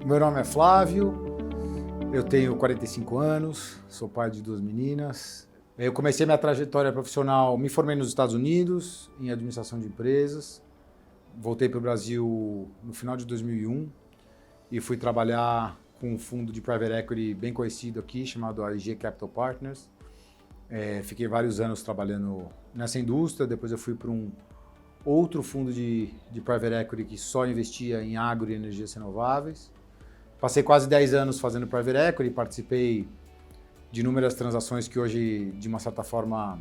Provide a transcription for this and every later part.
Meu nome é Flávio, eu tenho 45 anos, sou pai de 2 meninas. Eu comecei minha trajetória profissional, me formei nos Estados Unidos, em administração de empresas. Voltei para o Brasil no final de 2001 e fui trabalhar com um fundo de private equity bem conhecido aqui, chamado AIG Capital Partners. Fiquei vários anos trabalhando nessa indústria, depois eu fui para um outro fundo de private equity que só investia em agro e energias renováveis. Passei quase 10 anos fazendo private equity, participei de inúmeras transações que hoje, de uma certa forma,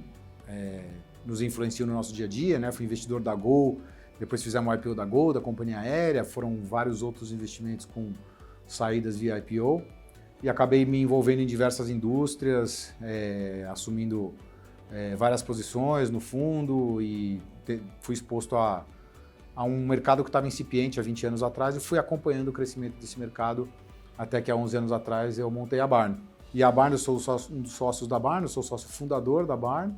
nos influenciam no nosso dia a dia, né? Fui investidor da Gol, depois fizemos o IPO da Gol, da companhia aérea, foram vários outros investimentos com saídas via IPO e acabei me envolvendo em diversas indústrias, assumindo várias posições no fundo e fui exposto a um mercado que estava incipiente há 20 anos atrás e fui acompanhando o crescimento desse mercado até que há 11 anos atrás eu montei a Barna. E a Barna, eu sou um dos sócios da Barna, eu sou sócio fundador da Barna.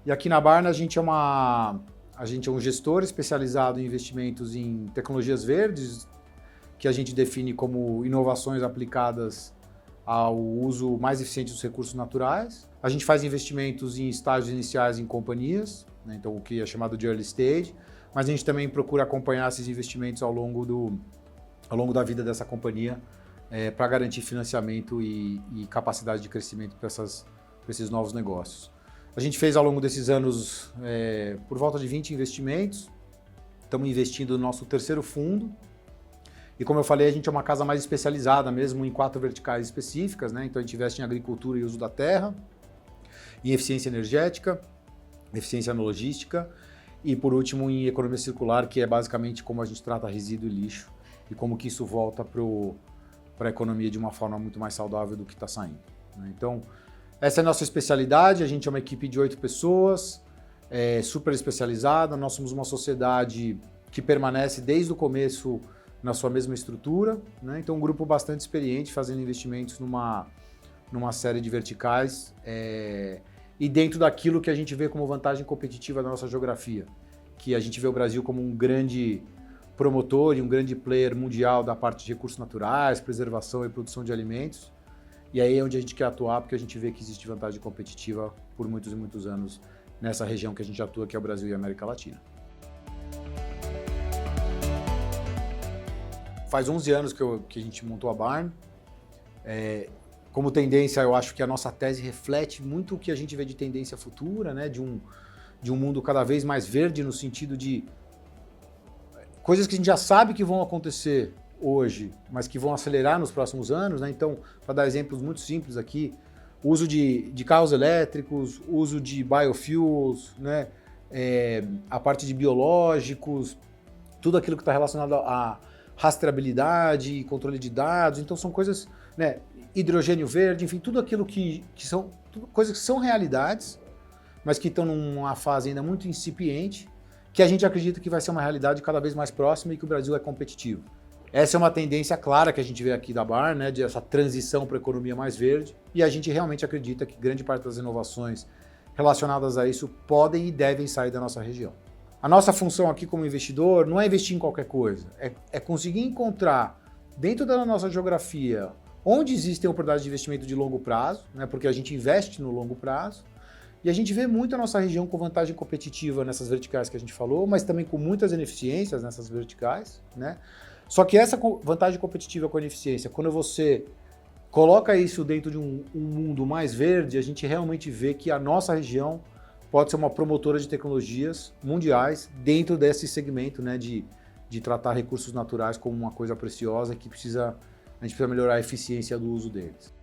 E aqui na Barna a gente é um gestor especializado em investimentos em tecnologias verdes, que a gente define como inovações aplicadas ao uso mais eficiente dos recursos naturais. A gente faz investimentos em estágios iniciais em companhias, né, então o que é chamado de early stage, mas a gente também procura acompanhar esses investimentos ao longo da vida dessa companhia para garantir financiamento e capacidade de crescimento para esses novos negócios. A gente fez ao longo desses anos por volta de 20 investimentos, estamos investindo no nosso terceiro fundo, e como eu falei, a gente é uma casa mais especializada mesmo em 4 verticais específicas, né? Então a gente investe em agricultura e uso da terra, em eficiência energética, eficiência na logística e, por último, em economia circular, que é basicamente como a gente trata resíduo e lixo e como que isso volta para a economia de uma forma muito mais saudável do que está saindo, né? Então, essa é a nossa especialidade, a gente é uma equipe de 8 pessoas, super especializada, nós somos uma sociedade que permanece desde o começo na sua mesma estrutura, né? Então um grupo bastante experiente fazendo investimentos numa série de verticais e dentro daquilo que a gente vê como vantagem competitiva da nossa geografia, que a gente vê o Brasil como um grande promotor e um grande player mundial da parte de recursos naturais, preservação e produção de alimentos, e aí é onde a gente quer atuar, porque a gente vê que existe vantagem competitiva por muitos e muitos anos nessa região que a gente atua, que é o Brasil e a América Latina. Faz 11 anos que a gente montou a Barna. Como tendência, eu acho que a nossa tese reflete muito o que a gente vê de tendência futura, né? De um mundo cada vez mais verde, no sentido de coisas que a gente já sabe que vão acontecer hoje, mas que vão acelerar nos próximos anos, né? Então, para dar exemplos muito simples aqui, uso de carros elétricos, uso de biofuels, né? A parte de biológicos, tudo aquilo que está relacionado a rastreabilidade, controle de dados, então são coisas, né, hidrogênio verde, enfim, tudo aquilo que são coisas que são realidades, mas que estão numa fase ainda muito incipiente, que a gente acredita que vai ser uma realidade cada vez mais próxima e que o Brasil é competitivo. Essa é uma tendência clara que a gente vê aqui da Barna, né, de essa transição para a economia mais verde, e a gente realmente acredita que grande parte das inovações relacionadas a isso podem e devem sair da nossa região. A nossa função aqui como investidor não é investir em qualquer coisa, é conseguir encontrar dentro da nossa geografia onde existem oportunidades de investimento de longo prazo, né, porque a gente investe no longo prazo, e a gente vê muito a nossa região com vantagem competitiva nessas verticais que a gente falou, mas também com muitas ineficiências nessas verticais, né? Só que essa vantagem competitiva com a ineficiência, quando você coloca isso dentro de um mundo mais verde, a gente realmente vê que a nossa região pode ser uma promotora de tecnologias mundiais dentro desse segmento, né, de tratar recursos naturais como uma coisa preciosa que a gente precisa melhorar a eficiência do uso deles.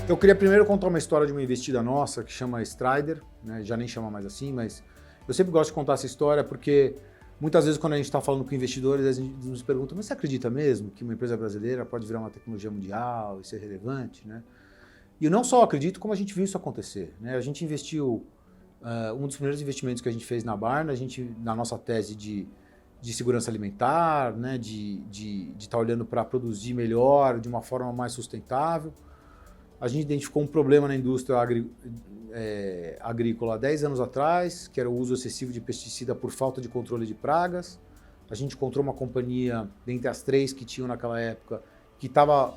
Eu queria primeiro contar uma história de uma investida nossa que chama Strider, né, já nem chama mais assim, mas eu sempre gosto de contar essa história porque muitas vezes quando a gente está falando com investidores, a gente nos pergunta, mas você acredita mesmo que uma empresa brasileira pode virar uma tecnologia mundial e ser relevante, né? E eu não só acredito, como a gente viu isso acontecer, né? A gente investiu, um dos primeiros investimentos que a gente fez na Barna, na nossa tese de segurança alimentar, né? de estar olhando para produzir melhor, de uma forma mais sustentável. A gente identificou um problema na indústria agrícola há 10 anos atrás, que era o uso excessivo de pesticida por falta de controle de pragas. a gente encontrou uma companhia, dentre as 3 que tinham naquela época, que estava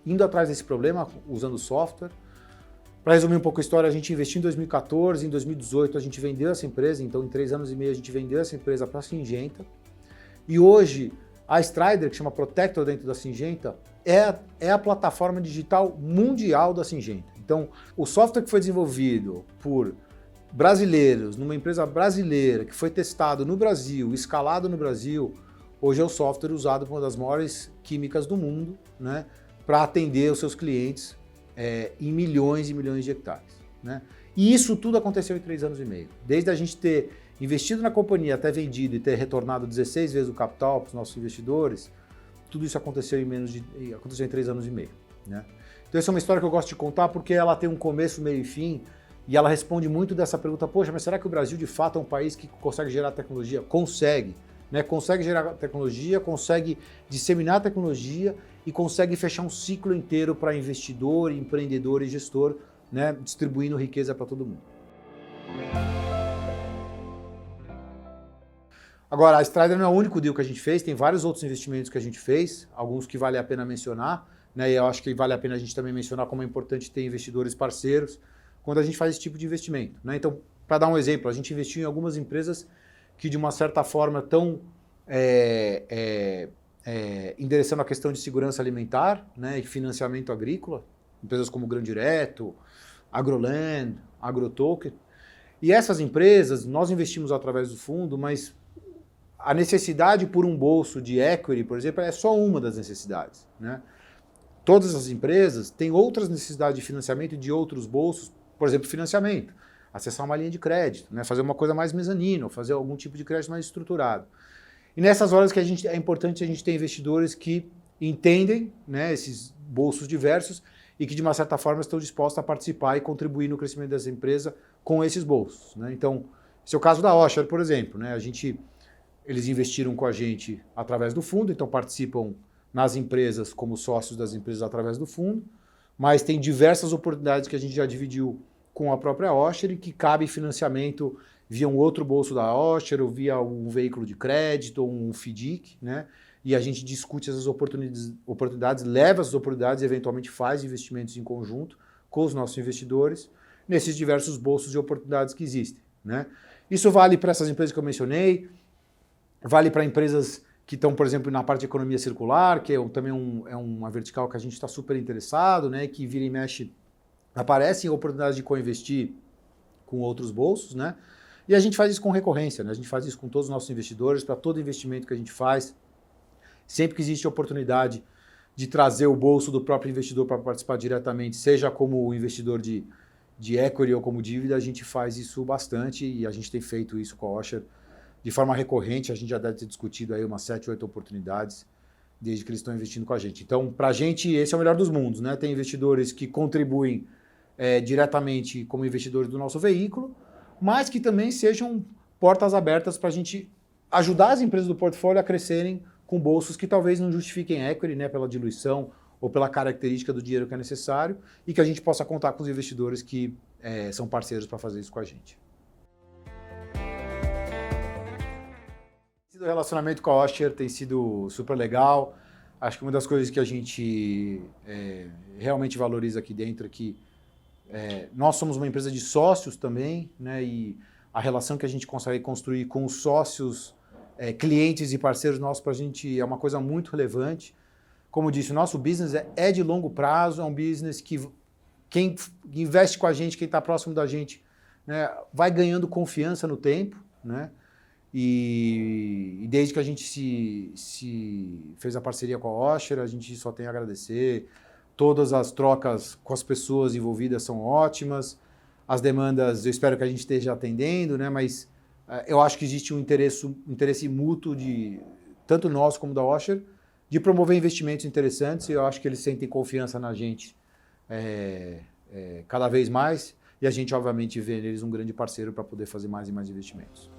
indo atrás desse problema, usando software. Para resumir um pouco a história, a gente investiu em 2014, em 2018 a gente vendeu essa empresa, então em 3 anos e meio a gente vendeu essa empresa para a Syngenta. E hoje a Strider, que chama Protector dentro da Syngenta, é a plataforma digital mundial da Syngenta. Então, o software que foi desenvolvido por brasileiros, numa empresa brasileira, que foi testado no Brasil, escalado no Brasil, hoje é o software usado por uma das maiores químicas do mundo, né, para atender os seus clientes em milhões e milhões de hectares, né? E isso tudo aconteceu em 3 anos e meio. Desde a gente ter investido na companhia, até vendido e ter retornado 16 vezes o capital para os nossos investidores, tudo isso aconteceu aconteceu em 3 anos e meio, né? Então essa é uma história que eu gosto de contar porque ela tem um começo, meio e fim, e ela responde muito dessa pergunta, poxa, mas será que o Brasil de fato é um país que consegue gerar tecnologia? Consegue, né? Consegue gerar tecnologia, consegue disseminar tecnologia e consegue fechar um ciclo inteiro para investidor, empreendedor e gestor, né? Distribuindo riqueza para todo mundo. Agora, a Strider não é o único deal que a gente fez, tem vários outros investimentos que a gente fez, alguns que vale a pena mencionar, né? E eu acho que vale a pena a gente também mencionar como é importante ter investidores parceiros quando a gente faz esse tipo de investimento, né? Então, para dar um exemplo, a gente investiu em algumas empresas que de uma certa forma estão endereçando a questão de segurança alimentar, né, e financiamento agrícola, empresas como Grão Direto, Agroland, Agrotoken. E essas empresas, nós investimos através do fundo, mas a necessidade por um bolso de equity, por exemplo, é só uma das necessidades, né? Todas as empresas têm outras necessidades de financiamento de outros bolsos, por exemplo, financiamento, acessar uma linha de crédito, né? Fazer uma coisa mais mezanino, fazer algum tipo de crédito mais estruturado. E nessas horas que é importante a gente ter investidores que entendem, né, esses bolsos diversos e que de uma certa forma estão dispostos a participar e contribuir no crescimento dessa empresa com esses bolsos, né? Então, esse é o caso da Osher, por exemplo, né? Eles investiram com a gente através do fundo, então participam nas empresas como sócios das empresas através do fundo, mas tem diversas oportunidades que a gente já dividiu com a própria Osher e que cabe financiamento via um outro bolso da Osher, ou via um veículo de crédito, ou um FDIC, né? E a gente discute essas oportunidades, leva essas oportunidades e eventualmente faz investimentos em conjunto com os nossos investidores nesses diversos bolsos de oportunidades que existem, né? Isso vale para essas empresas que eu mencionei, vale para empresas que estão, por exemplo, na parte de economia circular, que também é uma vertical que a gente está super interessado, né? Que vira e mexe, aparecem oportunidades de co-investir com outros bolsos, né? E a gente faz isso com recorrência, né? A gente faz isso com todos os nossos investidores, para todo investimento que a gente faz. Sempre que existe a oportunidade de trazer o bolso do próprio investidor para participar diretamente, seja como investidor de equity ou como dívida, a gente faz isso bastante e a gente tem feito isso com a Osher de forma recorrente. A gente já deve ter discutido aí umas 7, 8 oportunidades desde que eles estão investindo com a gente. Então, para a gente, esse é o melhor dos mundos, né? Tem investidores que contribuem diretamente como investidores do nosso veículo, mas que também sejam portas abertas para a gente ajudar as empresas do portfólio a crescerem com bolsos que talvez não justifiquem equity, né, pela diluição ou pela característica do dinheiro que é necessário, e que a gente possa contar com os investidores que são parceiros para fazer isso com a gente. O relacionamento com a Osher tem sido super legal. Acho que uma das coisas que a gente realmente valoriza aqui dentro é que nós somos uma empresa de sócios também, né, e a relação que a gente consegue construir com os sócios, clientes e parceiros nossos, para a gente é uma coisa muito relevante. Como disse, o nosso business é de longo prazo, é um business que quem investe com a gente, quem está próximo da gente, né, vai ganhando confiança no tempo, né? E desde que a gente se fez a parceria com a Osher, a gente só tem a agradecer. Todas as trocas com as pessoas envolvidas são ótimas. As demandas, eu espero que a gente esteja atendendo, né? Mas eu acho que existe um interesse mútuo, tanto nosso como da Osher, de promover investimentos interessantes, e eu acho que eles sentem confiança na gente cada vez mais, e a gente, obviamente, vê neles um grande parceiro para poder fazer mais e mais investimentos.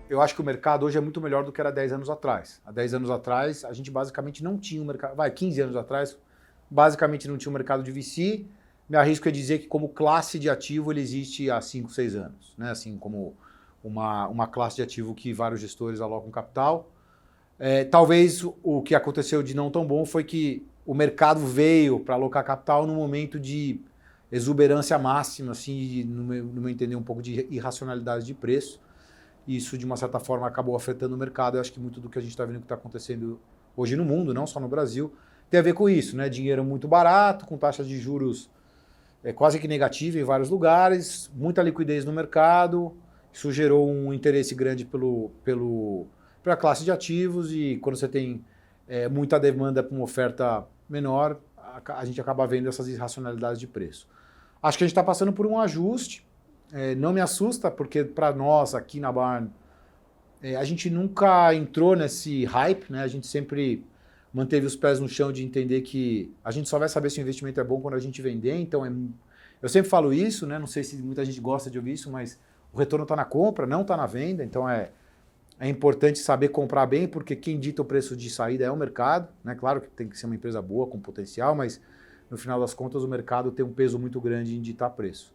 Eu acho que o mercado hoje é muito melhor do que era 10 anos atrás. Há 10 anos atrás, a gente basicamente não tinha um mercado... 15 anos atrás, basicamente não tinha um mercado de VC, me arrisco a dizer que como classe de ativo ele existe há 5, 6 anos, né? Assim como uma classe de ativo que vários gestores alocam capital. Talvez o que aconteceu de não tão bom foi que o mercado veio para alocar capital num momento de exuberância máxima, assim, no meu entender, um pouco de irracionalidade de preço. Isso, de uma certa forma, acabou afetando o mercado. Eu acho que muito do que a gente está vendo que está acontecendo hoje no mundo, não só no Brasil, tem a ver com isso, né? Dinheiro muito barato, com taxas de juros quase que negativa em vários lugares, muita liquidez no mercado. Isso gerou um interesse grande pela classe de ativos e quando você tem muita demanda para uma oferta menor, a gente acaba vendo essas irracionalidades de preço. Acho que a gente está passando por um ajuste, não me assusta, porque para nós aqui na Barn, a gente nunca entrou nesse hype, né? A gente sempre manteve os pés no chão de entender que a gente só vai saber se o investimento é bom quando a gente vender, então eu sempre falo isso, né? Não sei se muita gente gosta de ouvir isso, mas o retorno está na compra, não está na venda, então é importante saber comprar bem, porque quem dita o preço de saída é o mercado, né? Claro que tem que ser uma empresa boa, com potencial, mas no final das contas o mercado tem um peso muito grande em ditar preço.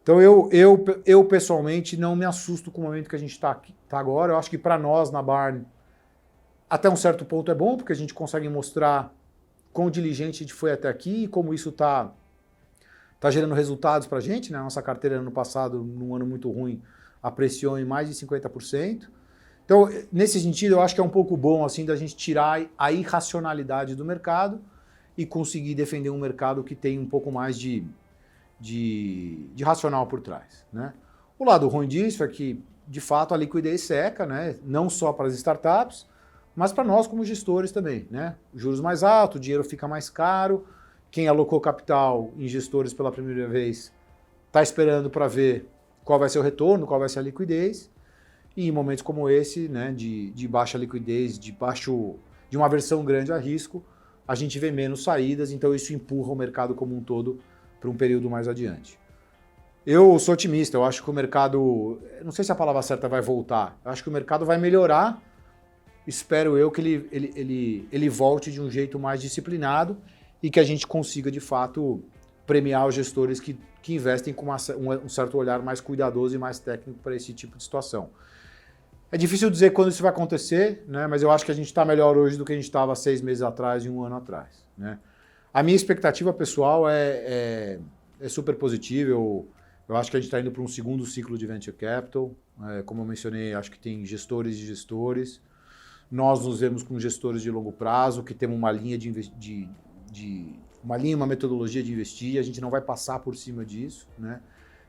Então eu pessoalmente não me assusto com o momento que a gente está agora. Eu acho que para nós na Barn, até um certo ponto é bom, porque a gente consegue mostrar quão diligente a gente foi até aqui e como isso está gerando resultados para a gente, né? Nossa carteira ano passado, num ano muito ruim, apreciou em mais de 50%. Então, nesse sentido, eu acho que é um pouco bom assim da gente tirar a irracionalidade do mercado e conseguir defender um mercado que tem um pouco mais de racional por trás, né? O lado ruim disso é que, de fato, a liquidez seca, né? Não só para as startups, mas para nós como gestores também, né? Juros mais altos, o dinheiro fica mais caro, quem alocou capital em gestores pela primeira vez está esperando para ver qual vai ser o retorno, qual vai ser a liquidez. E em momentos como esse, né, de baixa liquidez, de uma aversão grande a risco, a gente vê menos saídas, então isso empurra o mercado como um todo para um período mais adiante. Eu sou otimista, eu acho que o mercado, não sei se a palavra certa vai voltar, eu acho que o mercado vai melhorar, espero eu que ele volte de um jeito mais disciplinado e que a gente consiga, de fato, premiar os gestores que investem com um certo olhar mais cuidadoso e mais técnico para esse tipo de situação. É difícil dizer quando isso vai acontecer, né? Mas eu acho que a gente está melhor hoje do que a gente estava 6 meses atrás e 1 ano atrás, né? A minha expectativa pessoal é super positiva. Eu acho que a gente está indo para um segundo ciclo de Venture Capital. Como eu mencionei, acho que tem gestores e gestores. Nós nos vemos como gestores de longo prazo, que temos uma linha uma metodologia de investir. A gente não vai passar por cima disso, né?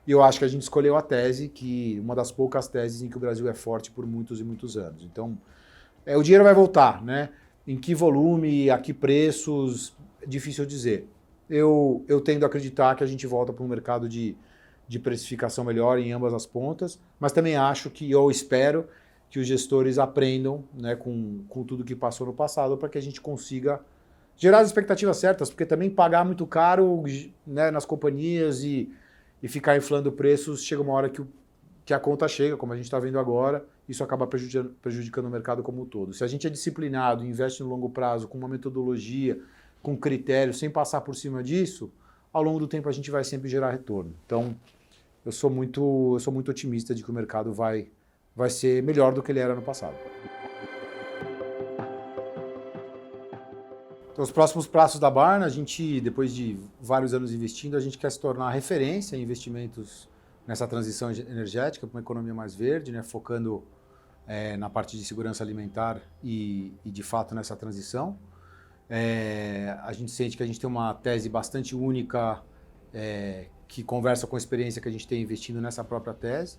E eu acho que a gente escolheu a tese, uma das poucas teses em que o Brasil é forte por muitos e muitos anos. Então, o dinheiro vai voltar, né? Em que volume, a que preços, é difícil dizer. Eu tendo a acreditar que a gente volta para um mercado de precificação melhor em ambas as pontas, mas também acho eu espero que os gestores aprendam, né, com tudo que passou no passado para que a gente consiga gerar as expectativas certas, porque também pagar muito caro, né, nas companhias e ficar inflando preços, chega uma hora que a conta chega, como a gente está vendo agora, isso acaba prejudicando o mercado como um todo. Se a gente é disciplinado, investe no longo prazo, com uma metodologia, com critérios, sem passar por cima disso, ao longo do tempo a gente vai sempre gerar retorno. Então, eu sou muito otimista de que o mercado vai ser melhor do que ele era no passado. Então, os próximos passos da Barna, a gente, depois de vários anos investindo, a gente quer se tornar referência em investimentos nessa transição energética para uma economia mais verde, né, focando na parte de segurança alimentar e de fato nessa transição. A gente sente que a gente tem uma tese bastante única que conversa com a experiência que a gente tem investindo nessa própria tese.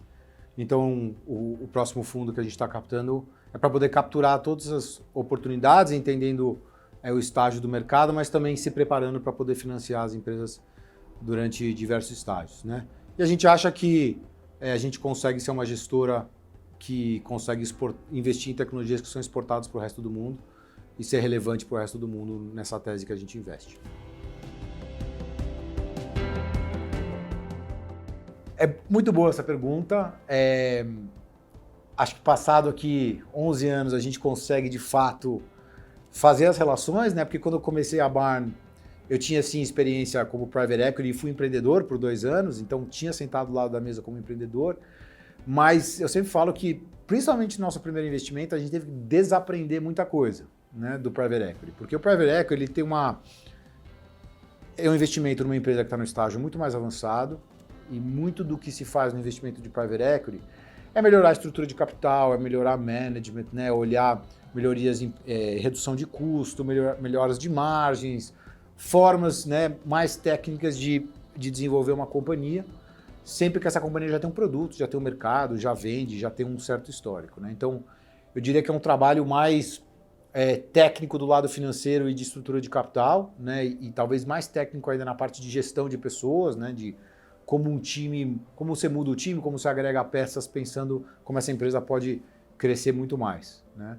Então, o próximo fundo que a gente está captando é para poder capturar todas as oportunidades, entendendo o estágio do mercado, mas também se preparando para poder financiar as empresas durante diversos estágios, né? E a gente acha que a gente consegue ser uma gestora que consegue investir em tecnologias que são exportadas para o resto do mundo e ser relevante para o resto do mundo nessa tese que a gente investe. É muito boa essa pergunta. Acho que passado aqui 11 anos a gente consegue de fato fazer as relações, né? Porque quando eu comecei a Barn, Eu tinha, sim, experiência como private equity e fui empreendedor por 2 anos, então tinha sentado do lado da mesa como empreendedor, mas eu sempre falo que, principalmente no nosso primeiro investimento, a gente teve que desaprender muita coisa, né, do private equity, porque o private equity ele tem é um investimento numa empresa que está no estágio muito mais avançado, e muito do que se faz no investimento de private equity é melhorar a estrutura de capital, é melhorar management, né, olhar melhorias em redução de custo, melhoras de margens, formas, né, mais técnicas de desenvolver uma companhia, sempre que essa companhia já tem um produto, já tem um mercado, já vende, já tem um certo histórico, né? Então, eu diria que é um trabalho mais técnico do lado financeiro e de estrutura de capital, né, e talvez mais técnico ainda na parte de gestão de pessoas, né, de como um time, como você muda o time, como você agrega peças pensando como essa empresa pode crescer muito mais, né?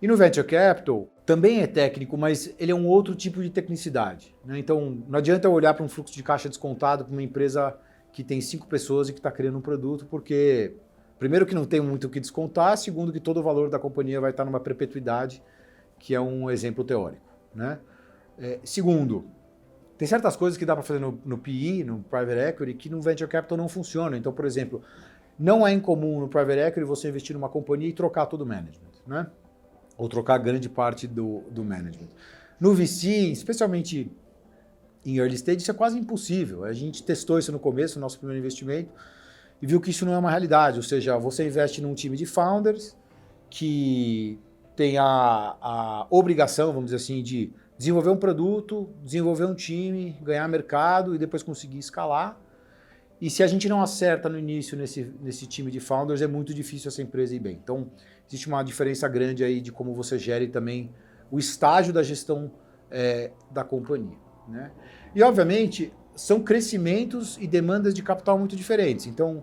E no Venture Capital também é técnico, mas ele é um outro tipo de tecnicidade, né? Então não adianta eu olhar para um fluxo de caixa descontado para uma empresa que tem 5 pessoas e que está criando um produto, porque primeiro que não tem muito o que descontar, segundo que todo o valor da companhia vai estar numa perpetuidade, que é um exemplo teórico, né? Segundo, tem certas coisas que dá para fazer no PE, no Private Equity, que no Venture Capital não funcionam. Então, por exemplo, não é incomum no Private Equity você investir numa companhia e trocar todo o management, né? Ou trocar grande parte do management. No VC, especialmente em early stage, isso é quase impossível. A gente testou isso no começo, no nosso primeiro investimento, e viu que isso não é uma realidade. Ou seja, você investe num time de founders que tem a obrigação, vamos dizer assim, de desenvolver um produto, desenvolver um time, ganhar mercado e depois conseguir escalar. E se a gente não acerta no início nesse time de founders, é muito difícil essa empresa ir bem. Então, existe uma diferença grande aí de como você gere também o estágio da gestão da companhia, né? E, obviamente, são crescimentos e demandas de capital muito diferentes. Então,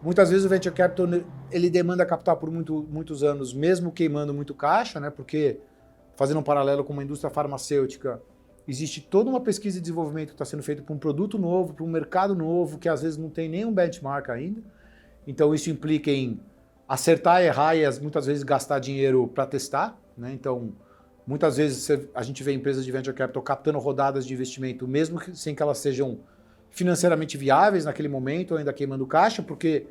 muitas vezes o Venture Capital ele demanda capital por muitos anos, mesmo queimando muito caixa, né? Porque, fazendo um paralelo com uma indústria farmacêutica, existe toda uma pesquisa e desenvolvimento que está sendo feito para um produto novo, para um mercado novo, que às vezes não tem nenhum benchmark ainda. Então isso implica em acertar, errar e muitas vezes gastar dinheiro para testar, né? Então, muitas vezes a gente vê empresas de Venture Capital captando rodadas de investimento, mesmo sem que elas sejam financeiramente viáveis naquele momento, ou ainda queimando caixa, porque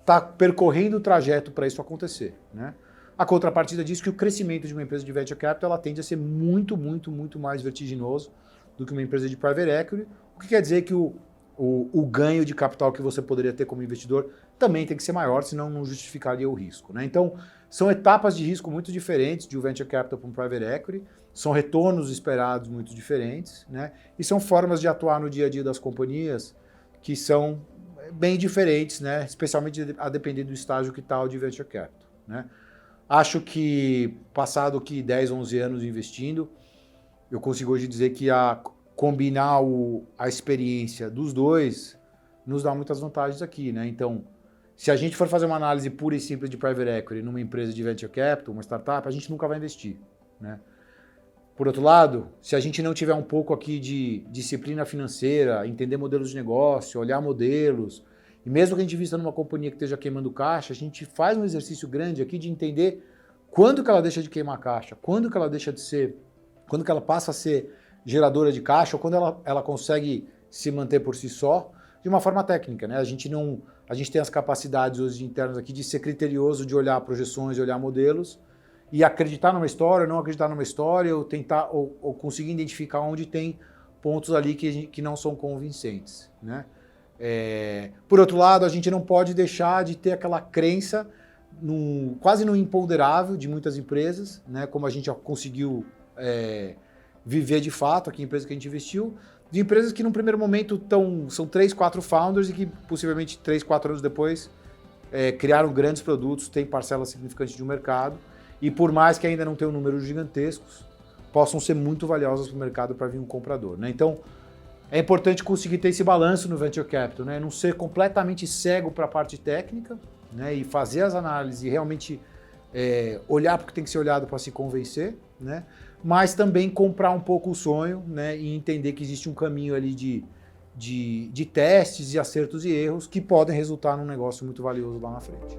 está percorrendo o trajeto para isso acontecer, né? A contrapartida diz que o crescimento de uma empresa de Venture Capital ela tende a ser muito mais vertiginoso do que uma empresa de Private Equity, o que quer dizer que o ganho de capital que você poderia ter como investidor também tem que ser maior, senão não justificaria o risco, né? Então, são etapas de risco muito diferentes de um Venture Capital para um Private Equity, são retornos esperados muito diferentes, né? E são formas de atuar no dia a dia das companhias que são bem diferentes, né? Especialmente a depender do estágio que está o de Venture Capital, né? Acho que, passado 10, 11 anos investindo, eu consigo hoje dizer que combinar a experiência dos dois nos dá muitas vantagens aqui, né? Então, se a gente for fazer uma análise pura e simples de Private Equity numa empresa de Venture Capital, uma startup, a gente nunca vai investir, né? Por outro lado, se a gente não tiver um pouco aqui de disciplina financeira, entender modelos de negócio, olhar modelos, e mesmo que a gente invista numa companhia que esteja queimando caixa, a gente faz um exercício grande aqui de entender quando que ela deixa de queimar caixa, quando que ela deixa de ser, quando que ela passa a ser geradora de caixa, ou quando ela consegue se manter por si só, de uma forma técnica, né? A gente tem as capacidades hoje internas aqui de ser criterioso, de olhar projeções, de olhar modelos, e acreditar numa história, não acreditar numa história, ou tentar, ou conseguir identificar onde tem pontos ali que não são convincentes, né? Por outro lado, a gente não pode deixar de ter aquela crença quase no imponderável de muitas empresas, né? Como a gente já conseguiu viver de fato aqui em empresas que a gente investiu, de empresas que num primeiro momento são 3, 4 founders e que possivelmente 3, 4 anos depois criaram grandes produtos, têm parcelas significantes de um mercado e por mais que ainda não tenham números gigantescos, possam ser muito valiosas para o mercado para vir um comprador, né? Então, é importante conseguir ter esse balanço no Venture Capital, né? Não ser completamente cego para a parte técnica, né? E fazer as análises e realmente olhar porque tem que ser olhado para se convencer, né? Mas também comprar um pouco o sonho, né? E entender que existe um caminho ali de testes e acertos e erros que podem resultar num negócio muito valioso lá na frente.